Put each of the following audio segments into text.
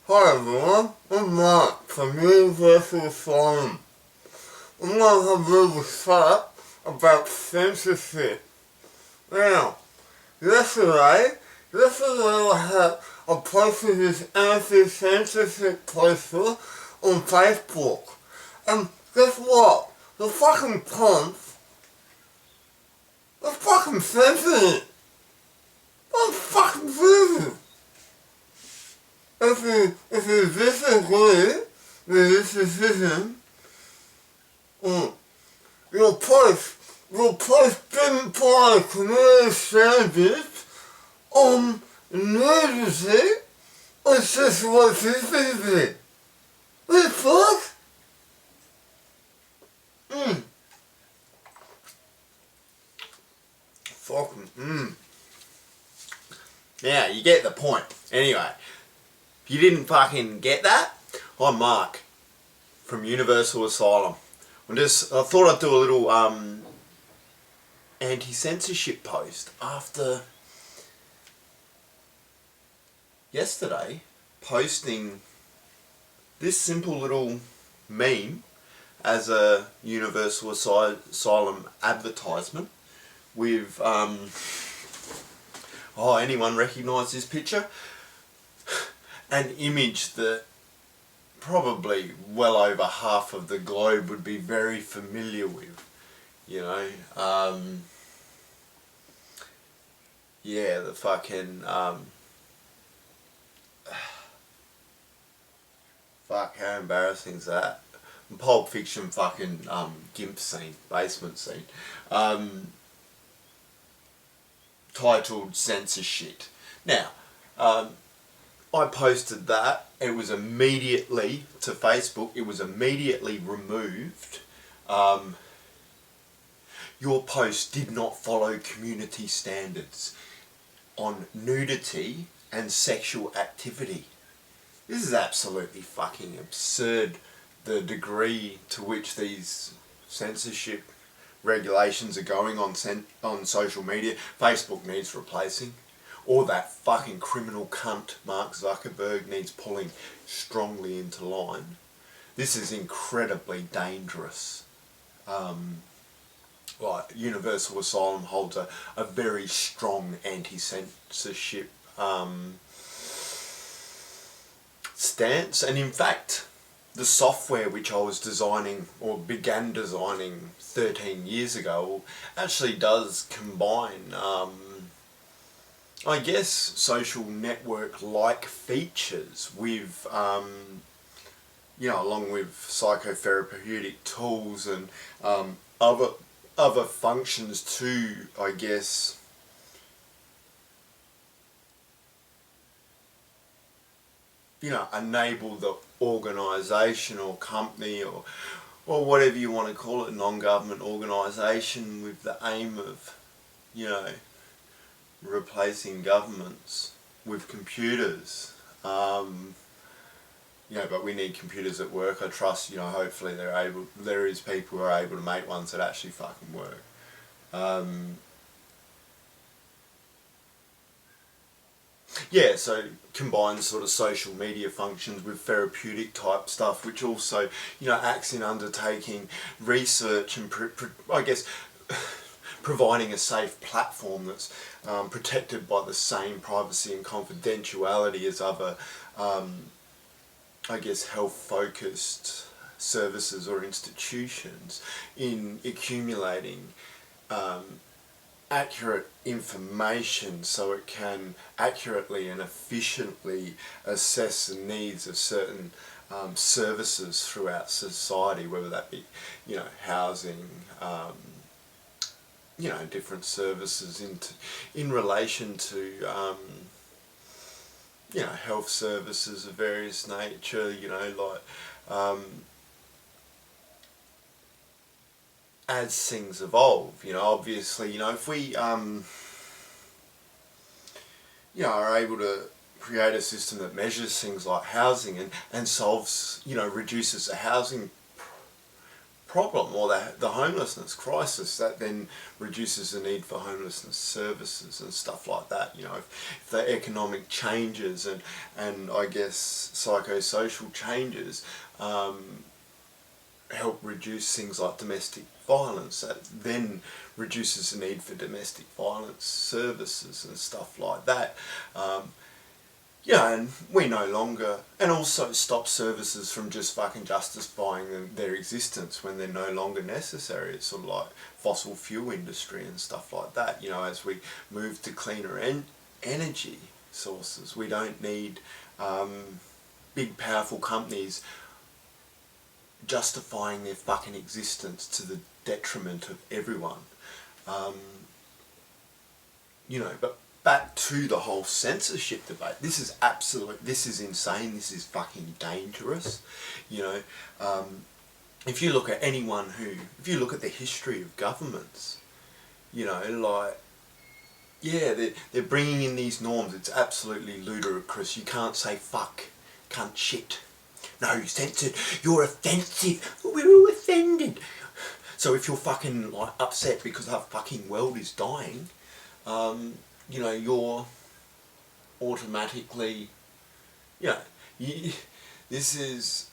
Hi everyone, I'm Mark from Universal Asylum. I'm going to have a little chat about censorship. Now, yesterday I posted this anti-censorship poster on Facebook. And guess what? The fucking punks, they fucking censored it. They fucking censored it. If you disagree with this decision, your post didn't follow community standards on nudity or sexual activity. What the fuck? Fucking. Yeah, you get the point. Anyway, if you didn't fucking get that, I'm Mark from Universal Asylum. I thought I'd do a little anti-censorship post after yesterday posting this simple little meme as a Universal Asylum advertisement with anyone recognise this picture? An image that probably well over half of the globe would be very familiar with, you know. The fucking fuck, how embarrassing is that? Pulp Fiction fucking gimp scene, basement scene, titled Censor-Shit. Now, I posted that. It was immediately to Facebook. It was immediately removed. Your post did not follow community standards on nudity and sexual activity. This is absolutely fucking absurd, the degree to which these censorship regulations are going on social media. Facebook needs replacing. Or that fucking criminal cunt Mark Zuckerberg needs pulling strongly into line. This is incredibly dangerous. Universal Asylum holds a very strong anti-censorship stance, and in fact the software which I was designing or began designing 13 years ago actually does combine I guess social network-like features with, along with psychotherapeutic tools and other functions to, I guess, enable the organisation or company or whatever you want to call it, non-government organisation, with the aim of, replacing governments with computers. But we need computers at work. I trust, hopefully there is people who are able to make ones that actually fucking work. So combine sort of social media functions with therapeutic type stuff, which also, acts in undertaking research and I guess providing a safe platform that's protected by the same privacy and confidentiality as other, health-focused services or institutions in accumulating accurate information so it can accurately and efficiently assess the needs of certain services throughout society, whether that be, housing, different services in relation to, health services of various nature, as things evolve, obviously, if we, are able to create a system that measures things like housing and solves, reduces the housing problem, or the homelessness crisis, that then reduces the need for homelessness services and stuff like that. You know, if the economic changes and I guess psychosocial changes help reduce things like domestic violence, that then reduces the need for domestic violence services and stuff like that. Yeah, and we no longer, and also stop services from just fucking justifying their existence when they're no longer necessary. It's sort of like fossil fuel industry and stuff like that. You know, as we move to cleaner energy sources, we don't need big powerful companies justifying their fucking existence to the detriment of everyone. You know, but back to the whole censorship debate. This is insane, this is fucking dangerous. You know, if you look at if you look at the history of governments, you know, like, yeah, they're bringing in these norms. It's absolutely ludicrous. You can't say fuck, cunt, shit. No, you censored, you're offensive, we're all offended. So if you're fucking like upset because our fucking world is dying, you know, you're automatically, you know, this is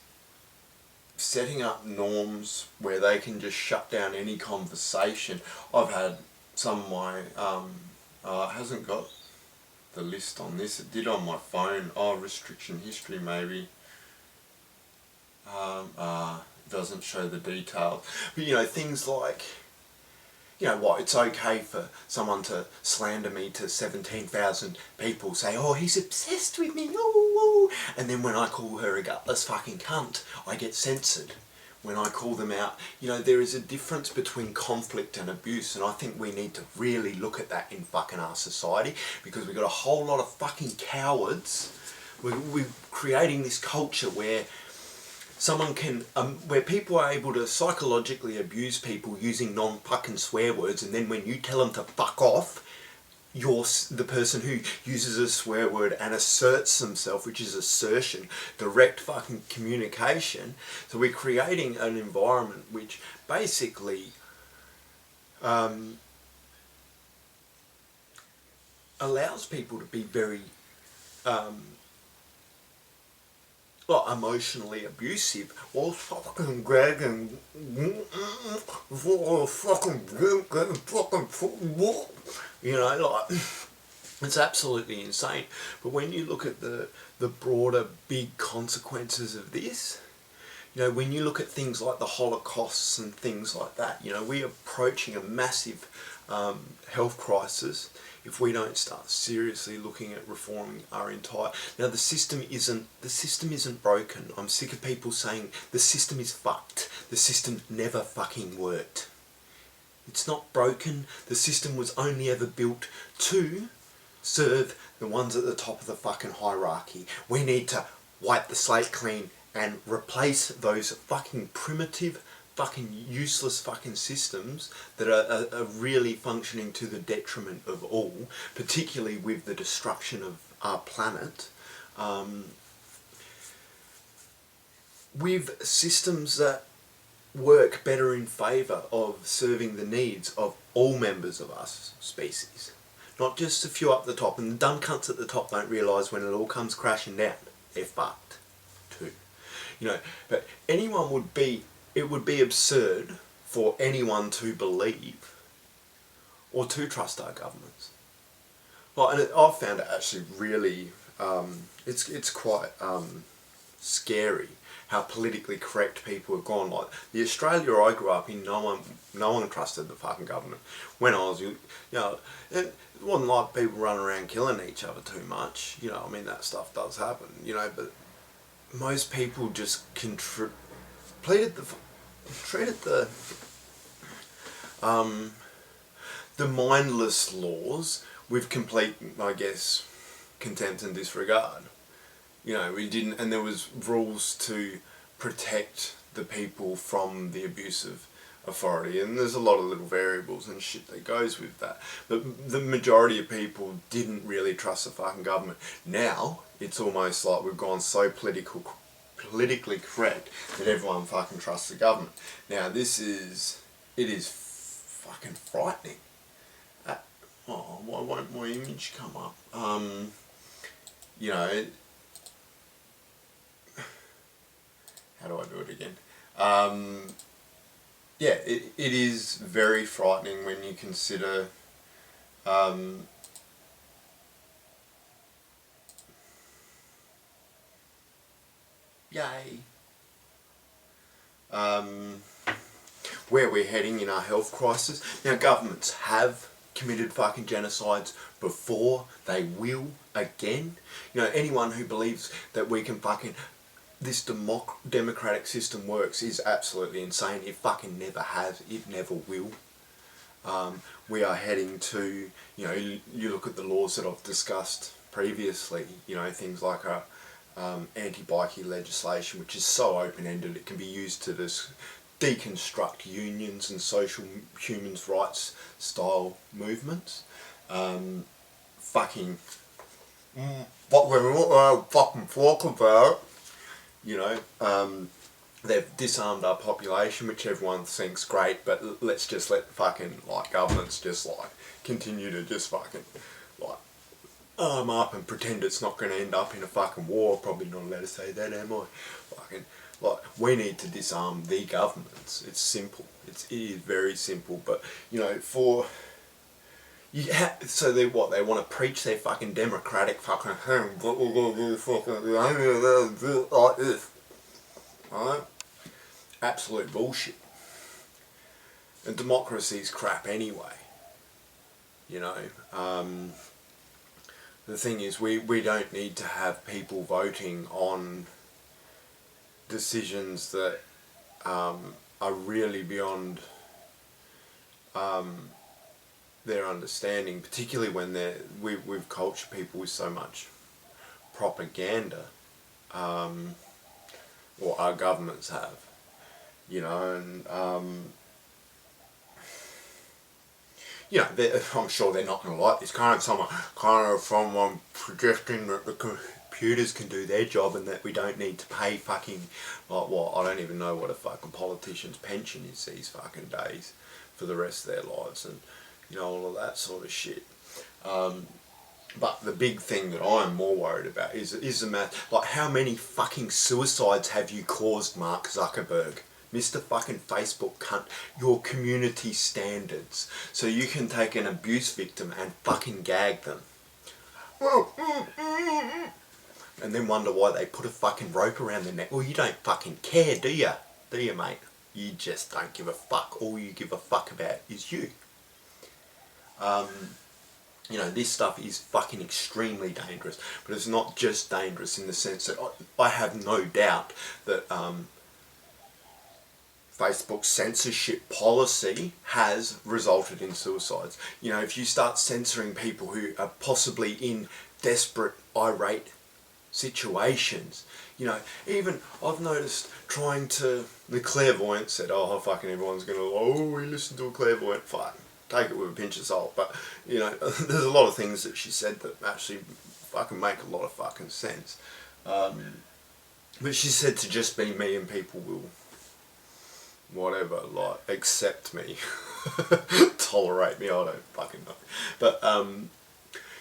setting up norms where they can just shut down any conversation. I've had some of my, it hasn't got the list on this, it did on my phone. Oh, restriction history maybe. Doesn't show the details. But you know, things like, you know what, it's okay for someone to slander me to 17,000 people, say, oh, he's obsessed with me, oh, and then when I call her a gutless fucking cunt, I get censored. When I call them out, you know, there is a difference between conflict and abuse, and I think we need to really look at that in fucking our society, because we've got a whole lot of fucking cowards. We're creating this culture where someone can, where people are able to psychologically abuse people using non-fucking swear words, and then when you tell them to fuck off, you're the person who uses a swear word and asserts themselves, which is assertion, direct fucking communication. So we're creating an environment which basically allows people to be very emotionally abusive, or fucking gagging, you know, like, it's absolutely insane. But when you look at the broader big consequences of this, you know, when you look at things like the Holocausts and things like that, you know, we're approaching a massive health crisis if we don't start seriously looking at reforming our entire... Now, the system isn't broken. I'm sick of people saying the system is fucked. The system never fucking worked. It's not broken. The system was only ever built to serve the ones at the top of the fucking hierarchy. We need to wipe the slate clean and replace those fucking primitive, fucking useless fucking systems that are really functioning to the detriment of all, particularly with the destruction of our planet, with systems that work better in favour of serving the needs of all members of our species. Not just a few up the top, and the dumb cunts at the top don't realise when it all comes crashing down, they're fucked too. You know, but it would be absurd for anyone to believe or to trust our governments. Well, and I've found it actually really, it's quite scary how politically correct people have gone. Like the Australia I grew up in, no one trusted the fucking government. When I was, you know, it wasn't like people running around killing each other too much. You know, I mean, that stuff does happen. You know, but most people just treated the mindless laws with complete, I guess, contempt and disregard. You know, we didn't, and there was rules to protect the people from the abuse of authority, and there's a lot of little variables and shit that goes with that. But the majority of people didn't really trust the fucking government. Now, it's almost like we've gone so politically politically correct that everyone fucking trusts the government. Now it is fucking frightening. Why won't my image come up? You know, how do I do it again? Yeah, it is very frightening when you consider yay. Where we're heading in our health crisis. Now, governments have committed fucking genocides before. They will again. You know, anyone who believes that we can fucking... this democratic system works is absolutely insane. It fucking never has. It never will. We are heading to, you know, you look at the laws that I've discussed previously, you know, things like anti-bikie legislation, which is so open-ended it can be used to deconstruct unions and social human rights style movements. Fucking... what we're fucking talk about, you know, they've disarmed our population, which everyone thinks great, but let's just let fucking, like, governments just, like, continue to just fucking, like, arm up and pretend it's not going to end up in a fucking war. Probably not allowed to say that, am I? Fucking, like, we need to disarm the governments. It's simple. It is very simple, but, you know, for... so they what? They want to preach their fucking democratic fucking thing, but we're going to do fucking like this. Right? Absolute bullshit. And democracy's crap anyway. You know, the thing is, we don't need to have people voting on decisions that are really beyond their understanding, particularly when we've cultured people with so much propaganda, or our governments have, you know, and you know, I'm sure they're not going to like this. Someone suggesting that the computers can do their job and that we don't need to pay fucking, like, what, I don't even know what a fucking politician's pension is these fucking days for the rest of their lives, and you know, all of that sort of shit. But the big thing that I'm more worried about is the math. Like, how many fucking suicides have you caused, Mark Zuckerberg? Mr. fucking Facebook cunt, your community standards. So you can take an abuse victim and fucking gag them. And then wonder why they put a fucking rope around their neck. Well, you don't fucking care, do you? Do you, mate? You just don't give a fuck. All you give a fuck about is you. You know, this stuff is fucking extremely dangerous, but it's not just dangerous in the sense that I have no doubt that Facebook's censorship policy has resulted in suicides. You know, if you start censoring people who are possibly in desperate, irate situations, you know, even I've noticed trying to, the clairvoyant said, oh fucking everyone's gonna, oh, we listen to a clairvoyant, fuck. Take it with a pinch of salt, but you know, there's a lot of things that she said that actually fucking make a lot of fucking sense. But she said to just be me and people will, whatever, like, accept me, tolerate me, I don't fucking know. But,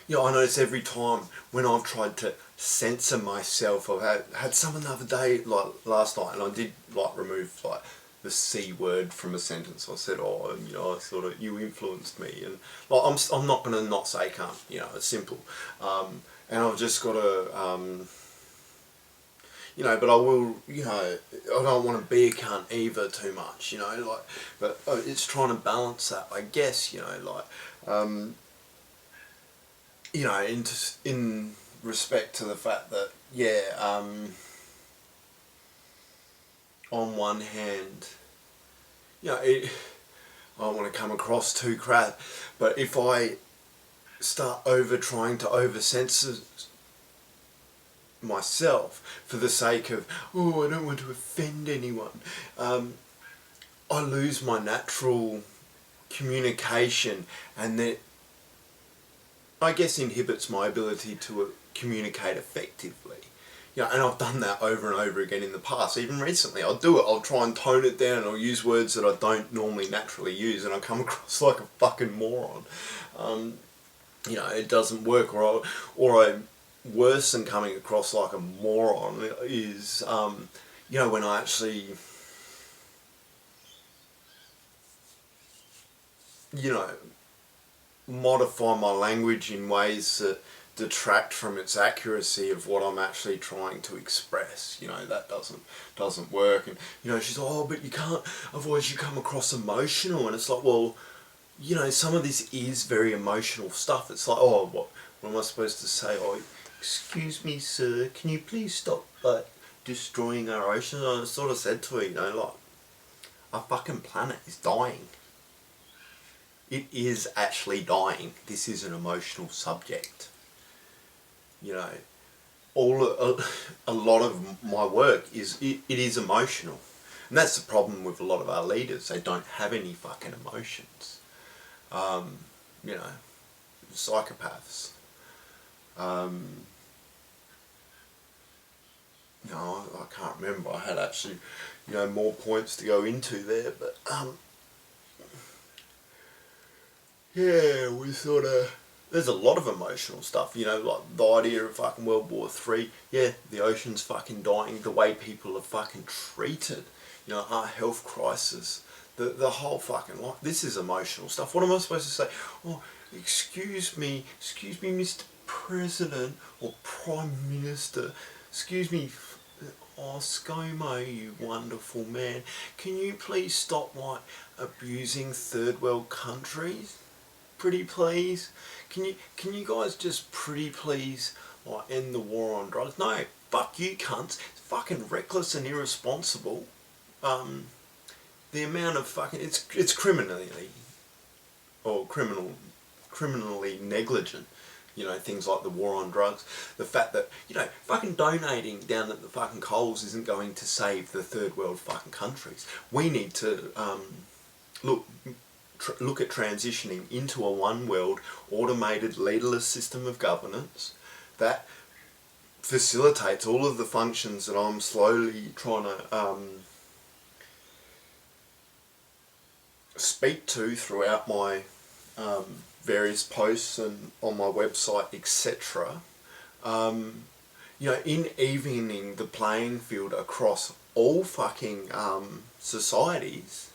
you know, I notice every time when I've tried to censor myself, I've had someone the other day, like last night, and I did, like, remove, like, the C word from a sentence. I said, oh, you know, I sort of, you influenced me, and like, I'm not going to not say cunt, you know, it's simple. And I've just got to, you know, but I will, you know, I don't want to be a cunt either too much, you know, like, but it's trying to balance that, I guess, you know, like, you know, in respect to the fact that, yeah, on one hand, you know, I don't want to come across too crap, but if I start trying to over-censor myself for the sake of, oh, I don't want to offend anyone, I lose my natural communication, and that, I guess, inhibits my ability to communicate effectively. You know, and I've done that over and over again in the past. Even recently, I'll do it. I'll try and tone it down. I'll use words that I don't normally naturally use, and I come across like a fucking moron. You know, it doesn't work, or I worse than coming across like a moron is, you know, when I actually, you know, modify my language in ways that detract from its accuracy of what I'm actually trying to express. You know, that doesn't work. And you know, she's like, oh, but you can't, otherwise you come across emotional. And it's like, well, you know, some of this is very emotional stuff. It's like, oh, what am I supposed to say? Oh, excuse me, sir, can you please stop destroying our oceans? And I sort of said to her, you know, like, our fucking planet is dying. It is actually dying. This is an emotional subject. You know, a lot of my work is, it is emotional. And that's the problem with a lot of our leaders. They don't have any fucking emotions. You know, psychopaths. You know, I can't remember. I had actually, you know, more points to go into there, but yeah, we sort of, there's a lot of emotional stuff, you know, like the idea of fucking World War III. Yeah, the ocean's fucking dying, the way people are fucking treated, you know, our health crisis, the whole fucking lot. This is emotional stuff. What am I supposed to say? Oh, excuse me, Mr. President or Prime Minister, excuse me, oh, ScoMo, you wonderful man, can you please stop, like, abusing third world countries? Pretty please? Can you guys just pretty please, like, end the war on drugs? No, fuck you cunts. It's fucking reckless and irresponsible. The amount of fucking, it's criminally negligent. You know, things like the war on drugs. The fact that, you know, fucking donating down at the fucking Coles isn't going to save the third world fucking countries. We need to look at transitioning into a one world automated leaderless system of governance that facilitates all of the functions that I'm slowly trying to speak to throughout my various posts and on my website, etc. You know, in evening the playing field across all fucking societies,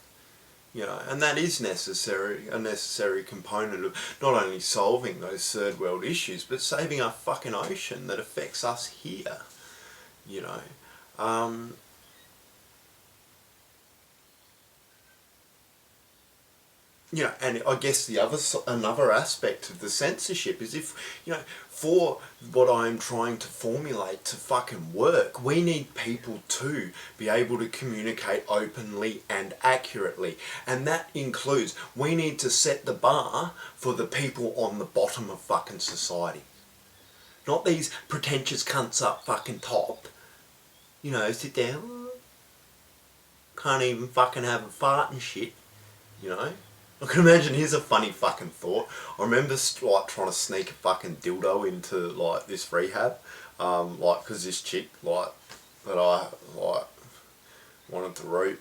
you know, and that is a necessary component of not only solving those third world issues, but saving our fucking ocean that affects us here, you know. You know, and I guess another aspect of the censorship is, if, you know, for what I'm trying to formulate to fucking work, we need people to be able to communicate openly and accurately. And that includes, we need to set the bar for the people on the bottom of fucking society. Not these pretentious cunts up fucking top. You know, sit down, can't even fucking have a fart and shit, you know. I can imagine, here's a funny fucking thought. I remember like trying to sneak a fucking dildo into like this rehab, like, cause this chick like that I like wanted to root,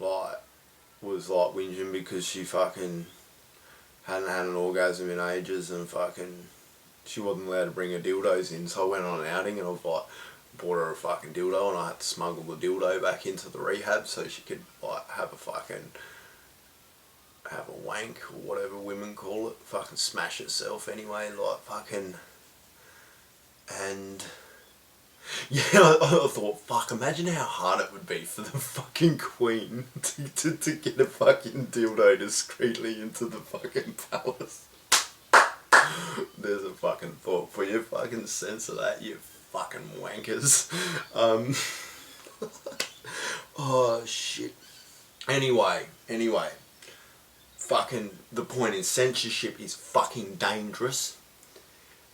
like was like whinging because she fucking hadn't had an orgasm in ages, and fucking she wasn't allowed to bring her dildos in. So I went on an outing and I was like, bought her a fucking dildo, and I had to smuggle the dildo back into the rehab so she could like have a wank, or whatever women call it, fucking smash herself anyway, like fucking. And yeah, I thought, fuck, imagine how hard it would be for the fucking queen to get a fucking dildo discreetly into the fucking palace. There's a fucking thought for you. Fucking censor that, you fucking wankers. Oh shit. Anyway, fucking the point is, censorship is fucking dangerous,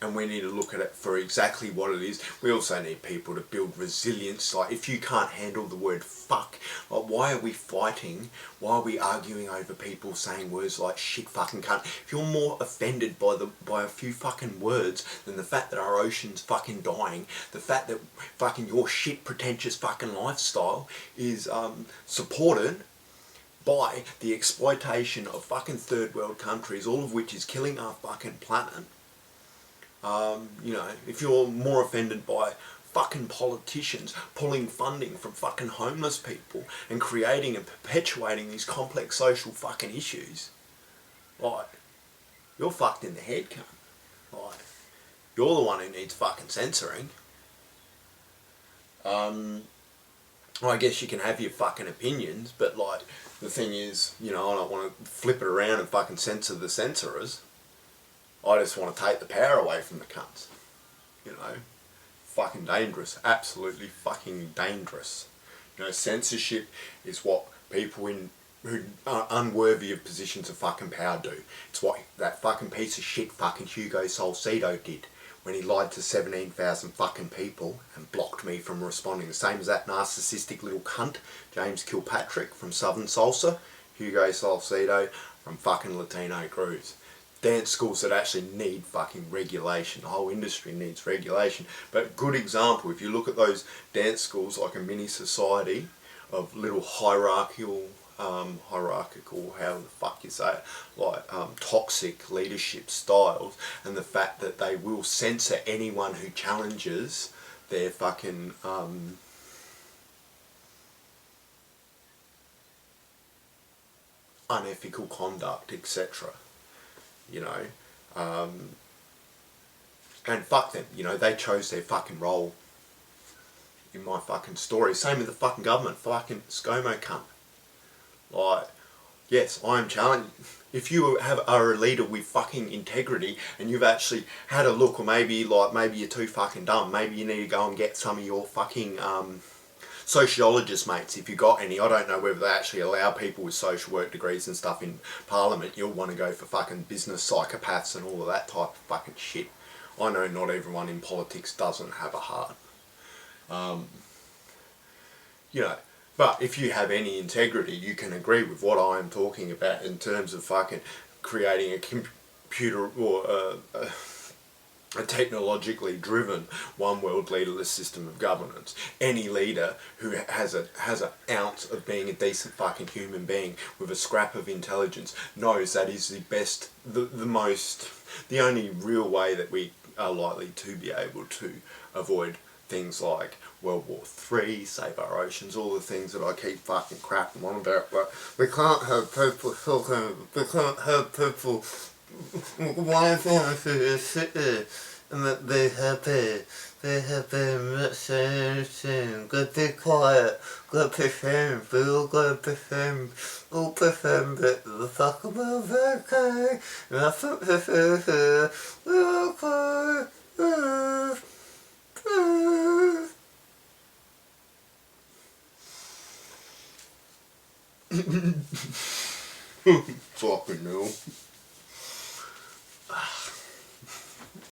and we need to look at it for exactly what it is. We also need people to build resilience. Like, if you can't handle the word fuck, like, why are we fighting? Why are we arguing over people saying words like shit, fucking cunt? If you're more offended by a few fucking words than the fact that our ocean's fucking dying, the fact that fucking your shit pretentious fucking lifestyle is supported by the exploitation of fucking third world countries, all of which is killing our fucking planet. You know, if you're more offended by fucking politicians pulling funding from fucking homeless people and creating and perpetuating these complex social fucking issues, like, you're fucked in the head, cunt. Like, you're the one who needs fucking censoring. Well, I guess you can have your fucking opinions, but like, the thing is, you know, I don't want to flip it around and fucking censor the censorers. I just want to take the power away from the cunts. You know, fucking dangerous, absolutely fucking dangerous. You know, censorship is what people who are unworthy of positions of fucking power do. It's what that fucking piece of shit fucking Hugo Salcido did when he lied to 17,000 fucking people and blocked me from responding. The same as that narcissistic little cunt, James Kilpatrick from Southern Salsa, Hugo Salcido from fucking Latino Grooves. Dance schools that actually need fucking regulation. The whole industry needs regulation. But good example, if you look at those dance schools like a mini society of little hierarchical, how the fuck you say it, like toxic leadership styles, and the fact that they will censor anyone who challenges their fucking unethical conduct, etc. You know, and fuck them, you know, they chose their fucking role in my fucking story. Same with the fucking government, fucking ScoMo cunt. Like, yes, I am challenging. If you are a leader with fucking integrity and you've actually had a look, or maybe you're too fucking dumb, maybe you need to go and get some of your fucking sociologist mates, if you got any. I don't know whether they actually allow people with social work degrees and stuff in Parliament. You'll want to go for fucking business psychopaths and all of that type of fucking shit. I know not everyone in politics doesn't have a heart. You know, but if you have any integrity, you can agree with what I am talking about in terms of fucking creating a computer or a technologically driven one world leaderless system of governance. Any leader who has an ounce of being a decent fucking human being with a scrap of intelligence knows that is the best, the only real way that we are likely to be able to avoid things like World War III, save our oceans, all the things that I keep fucking crapping on about. But we can't have people talking, we can't have people why they sit there and that they have been much saying, go be quiet, go pretend, we all go pretend, all pretend that the fuck about okay, and I think this is we're okay, fucking no.